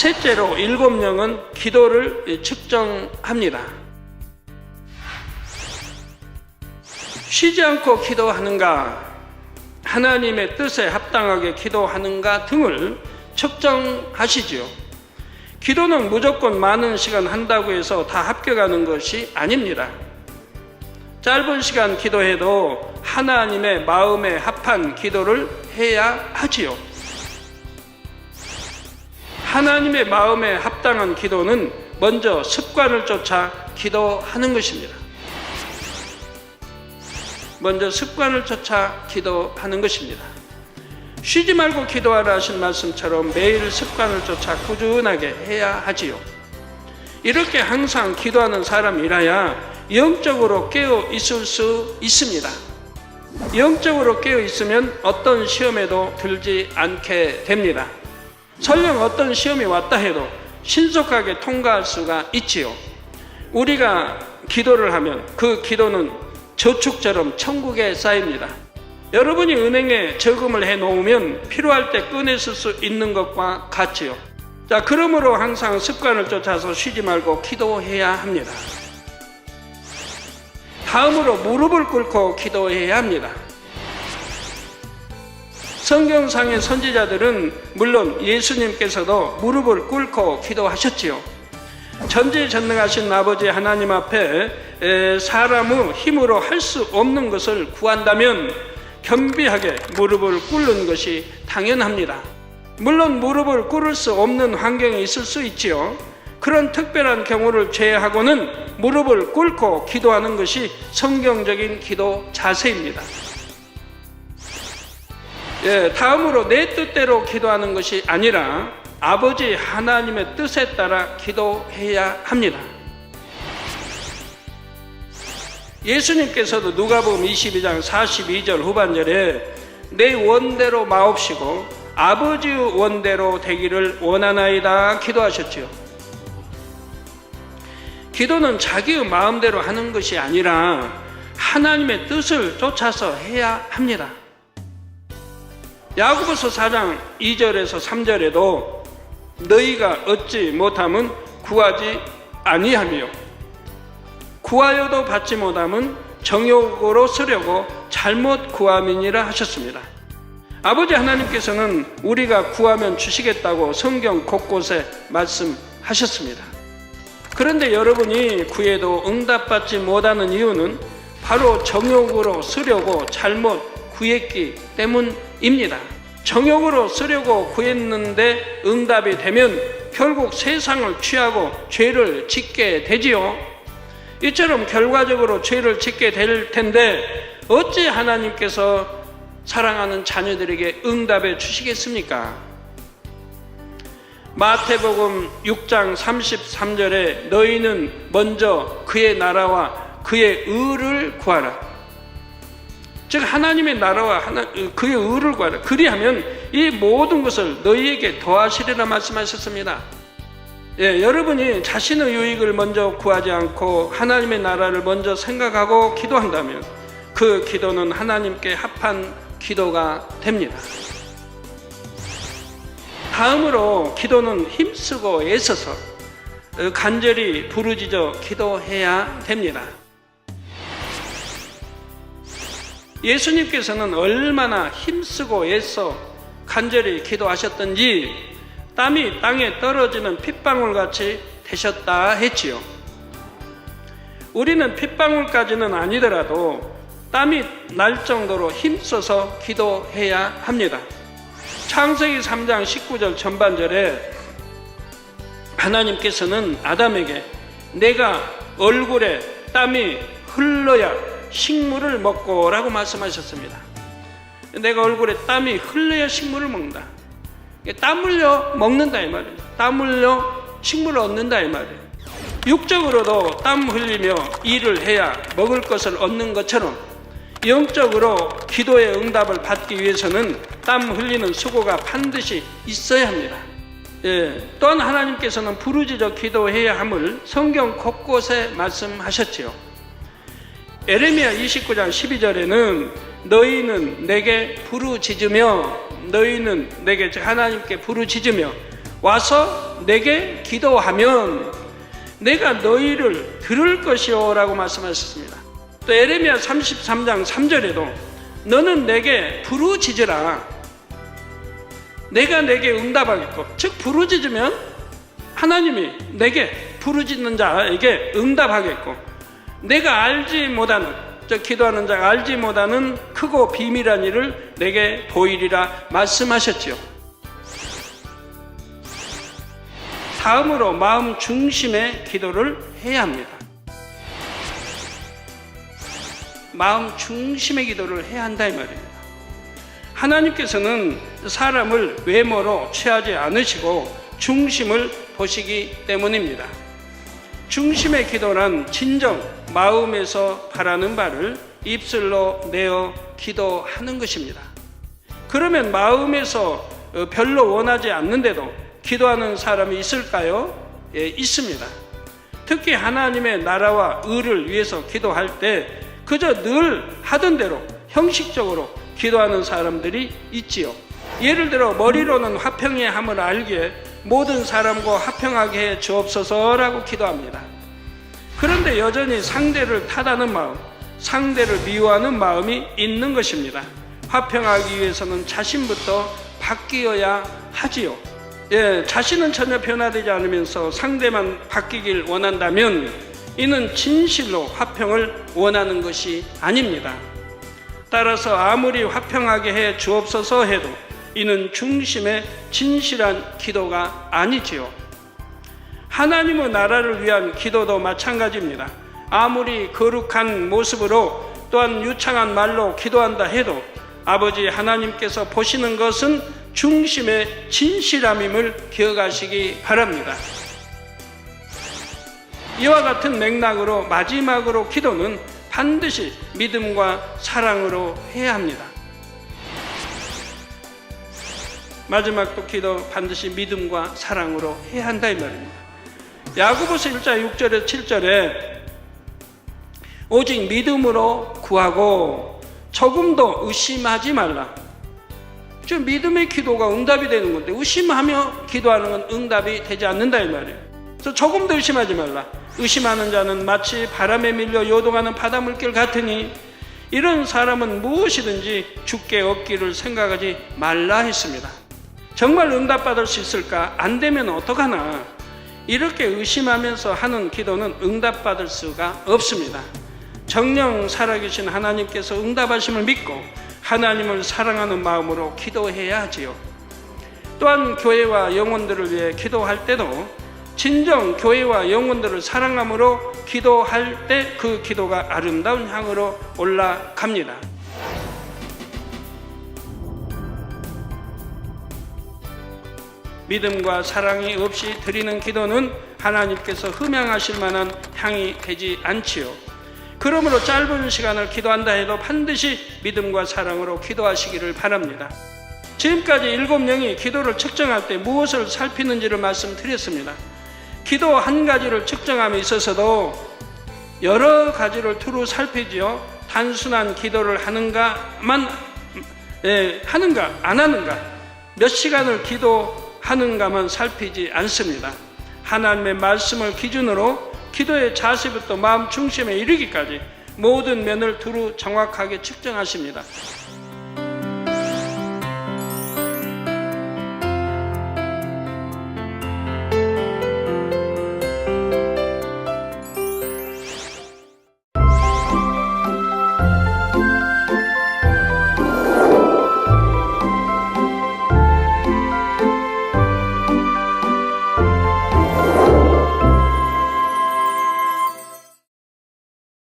셋째로 7영은 기도를 측정합니다. 쉬지 않고 기도하는가, 하나님의 뜻에 합당하게 기도하는가 등을 측정하시지요. 기도는 무조건 많은 시간 한다고 해서 다 합격하는 것이 아닙니다. 짧은 시간 기도해도 하나님의 마음에 합한 기도를 해야 하지요. 하나님의 마음에 합당한 기도는 먼저 습관을 쫓아 기도하는 것입니다. 먼저 습관을 쫓아 기도하는 것입니다. 쉬지 말고 기도하라 하신 말씀처럼 매일 습관을 쫓아 꾸준하게 해야 하지요. 이렇게 항상 기도하는 사람이라야 영적으로 깨어 있을 수 있습니다. 영적으로 깨어 있으면 어떤 시험에도 들지 않게 됩니다. 설령 어떤 시험이 왔다 해도 신속하게 통과할 수가 있지요. 우리가 기도를 하면 그 기도는 저축처럼 천국에 쌓입니다. 여러분이 은행에 저금을 해 놓으면 필요할 때 꺼내쓸 수 있는 것과 같지요. 자, 그러므로 항상 습관을 쫓아서 쉬지 말고 기도해야 합니다. 다음으로 무릎을 꿇고 기도해야 합니다. 성경상의 선지자들은 물론 예수님께서도 무릎을 꿇고 기도하셨지요. 전지전능하신 아버지 하나님 앞에 사람의 힘으로 할 수 없는 것을 구한다면 겸비하게 무릎을 꿇는 것이 당연합니다. 물론 무릎을 꿇을 수 없는 환경이 있을 수 있지요. 그런 특별한 경우를 제외하고는 무릎을 꿇고 기도하는 것이 성경적인 기도 자세입니다. 다음으로 내 뜻대로 기도하는 것이 아니라 아버지 하나님의 뜻에 따라 기도해야 합니다. 예수님께서도 누가복음 22장 42절 후반절에 내 원대로 마옵시고 아버지의 원대로 되기를 원하나이다 기도하셨지요. 기도는 자기의 마음대로 하는 것이 아니라 하나님의 뜻을 쫓아서 해야 합니다. 야고보서 4장 2절에서 3절에도 너희가 얻지 못함은 구하지 아니하며 구하여도 받지 못함은 정욕으로 쓰려고 잘못 구함이니라 하셨습니다. 아버지 하나님께서는 우리가 구하면 주시겠다고 성경 곳곳에 말씀하셨습니다. 그런데 여러분이 구해도 응답받지 못하는 이유는 바로 정욕으로 쓰려고 잘못 구했기 때문입니다. 정욕으로 쓰려고 구했는데 응답이 되면 결국 세상을 취하고 죄를 짓게 되지요. 이처럼 결과적으로 죄를 짓게 될 텐데 어찌 하나님께서 사랑하는 자녀들에게 응답해 주시겠습니까? 마태복음 6장 33절에 너희는 먼저 그의 나라와 그의 의를 구하라. 즉 하나님의 나라와 그의 의를 구하라. 그리하면 이 모든 것을 너희에게 더하시리라 말씀하셨습니다. 여러분이 자신의 유익을 먼저 구하지 않고 하나님의 나라를 먼저 생각하고 기도한다면 그 기도는 하나님께 합한 기도가 됩니다. 다음으로 기도는 힘쓰고 애써서 간절히 부르짖어 기도해야 됩니다. 예수님께서는 얼마나 힘쓰고 애써 간절히 기도하셨던지 땀이 땅에 떨어지는 핏방울같이 되셨다 했지요. 우리는 핏방울까지는 아니더라도 땀이 날 정도로 힘써서 기도해야 합니다. 창세기 3장 19절 전반절에 하나님께서는 아담에게 내가 얼굴에 땀이 흘러야 식물을 먹고 라고 말씀하셨습니다. 내가 얼굴에 땀이 흘러야 식물을 먹는다. 땀 흘려 먹는다 이 말이에요. 땀 흘려 식물을 얻는다 이 말이에요. 육적으로도 땀 흘리며 일을 해야 먹을 것을 얻는 것처럼 영적으로 기도의 응답을 받기 위해서는 땀 흘리는 수고가 반드시 있어야 합니다. 또한 하나님께서는 부르짖어 기도해야 함을 성경 곳곳에 말씀하셨지요. 에레미야 29장 12절에는 너희는 내게 부르짖으며 너희는 내게 하나님께 부르짖으며 와서 내게 기도하면 내가 너희를 들을 것이요 라고 말씀하셨습니다. 또 에레미야 33장 3절에도 너는 내게 부르짖으라 내가 내게 응답하겠고, 즉 부르짖으면 하나님이 내게 부르짖는 자에게 응답하겠고, 내가 알지 못하는, 기도하는 자가 알지 못하는 크고 비밀한 일을 내게 보이리라 말씀하셨지요. 다음으로 마음 중심의 기도를 해야 합니다. 마음 중심의 기도를 해야 한다 이 말입니다. 하나님께서는 사람을 외모로 취하지 않으시고 중심을 보시기 때문입니다. 중심의 기도란 진정 마음에서 바라는 바를 입술로 내어 기도하는 것입니다. 그러면 마음에서 별로 원하지 않는데도 기도하는 사람이 있을까요? 예, 있습니다. 특히 하나님의 나라와 의를 위해서 기도할 때 그저 늘 하던 대로 형식적으로 기도하는 사람들이 있지요. 예를 들어 머리로는 화평의 함을 알기에 모든 사람과 화평하게 해 주옵소서라고 기도합니다. 그런데 여전히 상대를 탓하는 마음, 상대를 미워하는 마음이 있는 것입니다. 화평하기 위해서는 자신부터 바뀌어야 하지요. 예, 자신은 전혀 변화되지 않으면서 상대만 바뀌길 원한다면 이는 진실로 화평을 원하는 것이 아닙니다. 따라서 아무리 화평하게 해 주옵소서 해도 이는 중심의 진실한 기도가 아니지요. 하나님의 나라를 위한 기도도 마찬가지입니다. 아무리 거룩한 모습으로 또한 유창한 말로 기도한다 해도 아버지 하나님께서 보시는 것은 중심의 진실함임을 기억하시기 바랍니다. 이와 같은 맥락으로 마지막으로 기도는 반드시 믿음과 사랑으로 해야 합니다. 마지막 또 기도 반드시 믿음과 사랑으로 해야 한다 이 말입니다. 야고보서 1장 6절에 7절에 오직 믿음으로 구하고 조금도 의심하지 말라. 즉 믿음의 기도가 응답이 되는 건데 의심하며 기도하는 건 응답이 되지 않는다 이 말이에요. 그래서 조금도 의심하지 말라. 의심하는 자는 마치 바람에 밀려 요동하는 바닷물결 같으니 이런 사람은 무엇이든지 주께 얻기를 생각하지 말라 했습니다. 정말 응답받을 수 있을까? 안 되면 어떡하나? 이렇게 의심하면서 하는 기도는 응답받을 수가 없습니다. 정녕 살아계신 하나님께서 응답하심을 믿고 하나님을 사랑하는 마음으로 기도해야 하지요. 또한 교회와 영혼들을 위해 기도할 때도 진정 교회와 영혼들을 사랑함으로 기도할 때 그 기도가 아름다운 향으로 올라갑니다. 믿음과 사랑이 없이 드리는 기도는 하나님께서 흠양하실 만한 향이 되지 않지요. 그러므로 짧은 시간을 기도한다 해도 반드시 믿음과 사랑으로 기도하시기를 바랍니다. 지금까지 7명이 기도를 측정할 때 무엇을 살피는지를 말씀드렸습니다. 기도 한 가지를 측정함에 있어서도 여러 가지를 두루 살피지요. 단순한 기도를 하는가만 하는가 안 하는가, 몇 시간을 기도하는가만 살피지 않습니다. 하나님의 말씀을 기준으로 기도의 자세부터 마음 중심에 이르기까지 모든 면을 두루 정확하게 측정하십니다.